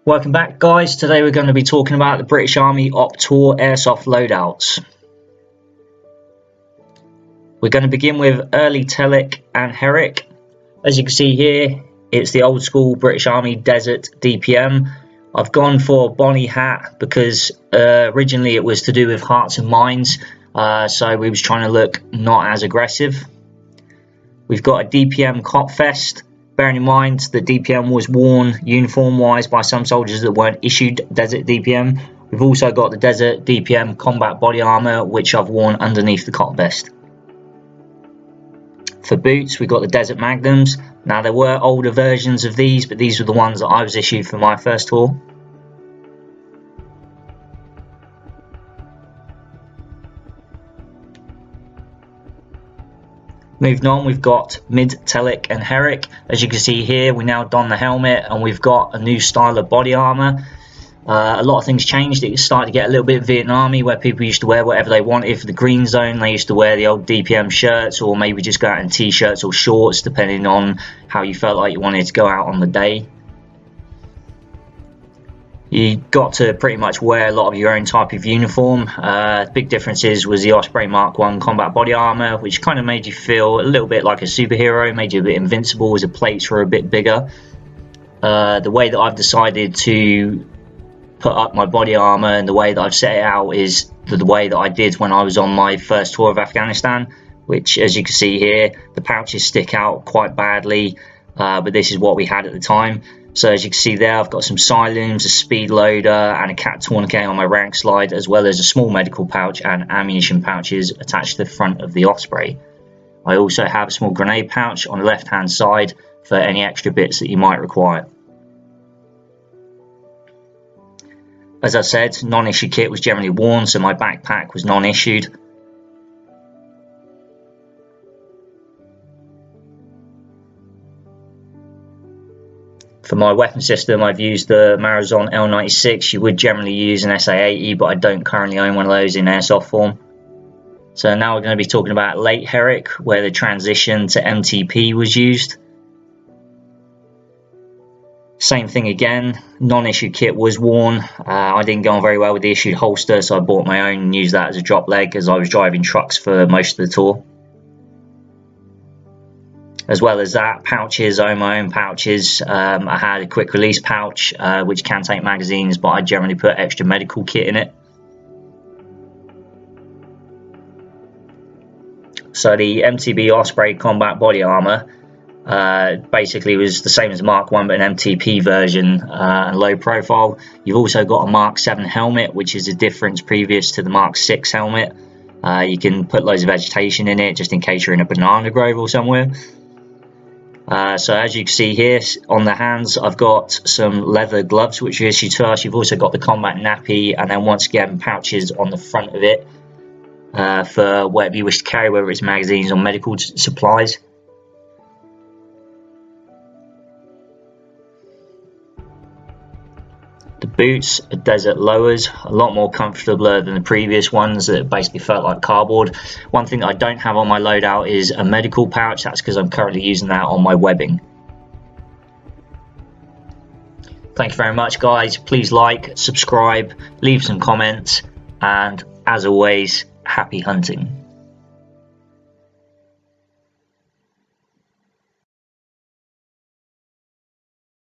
Welcome back, guys. Today we're going to be talking about the British Army Op-Tour Airsoft loadouts. We're going to begin with early Telic and Herrick. As you can see here, it's the old school British Army Desert DPM. I've gone for Bonnie hat because originally it was to do with hearts and minds, so we was trying to look not as aggressive. We've got a DPM cop vest. Bearing in mind the DPM was worn uniform wise by some soldiers that weren't issued Desert DPM. We've also got the Desert DPM combat body armour, which I've worn underneath the cop vest. For boots, we've got the Desert Magnums. Now there were older versions of these, but these were the ones that I was issued for my first tour. Moving on, we've got mid Telic and Herrick. As you can see here, we now don the helmet and we've got a new style of body armour. A lot of things changed. It started to get a little bit Vietnamese, where people used to wear whatever they wanted. For the green zone, they used to wear the old DPM shirts, or maybe just go out in t-shirts or shorts, depending on how you felt like you wanted to go out on the day. You got to pretty much wear a lot of your own type of uniform. Big differences was the Osprey MK1 combat body armour, which kind of made you feel a little bit like a superhero, made you a bit invincible as the plates were a bit bigger. The way that I've decided to put up my body armour and the way that I've set it out is the way that I did when I was on my first tour of Afghanistan, which, as you can see here, the pouches stick out quite badly, but this is what we had at the time. So as you can see there, I've got some silems, a speed loader and a cat tourniquet on my rank slide, as well as a small medical pouch and ammunition pouches attached to the front of the Osprey. I also have a small grenade pouch on the left hand side for any extra bits that you might require. As I said, non-issue kit was generally worn, so my backpack was non-issued. For my weapon system, I've used the Maruzen L96. You would generally use an SA-80, but I don't currently own one of those in airsoft form. So now we're going to be talking about late Herrick, where the transition to MTP was used. Same thing again, non-issue kit was worn. I didn't go on very well with the issued holster, so I bought my own and used that as a drop leg as I was driving trucks for most of the tour. As well as that, pouches, I own my own pouches. I had a quick release pouch which can take magazines, but I generally put extra medical kit in it. So the MTP Osprey combat body armour basically was the same as the Mark 1 but an MTP version and low profile. You've also got a Mark 7 helmet, which is a difference previous to the Mark 6 helmet. You can put loads of vegetation in it just in case you're in a banana grove or somewhere. So as you can see here on the hands, I've got some leather gloves which are issued to us. You've also got the combat nappy, and then once again pouches on the front of it for whatever you wish to carry, whether it's magazines or medical supplies. The boots are desert lowers, a lot more comfortable than the previous ones that basically felt like cardboard. One thing that I don't have on my loadout is a medical pouch. That's because I'm currently using that on my webbing. Thank you very much, guys. Please like, subscribe, leave some comments, and as always, happy hunting.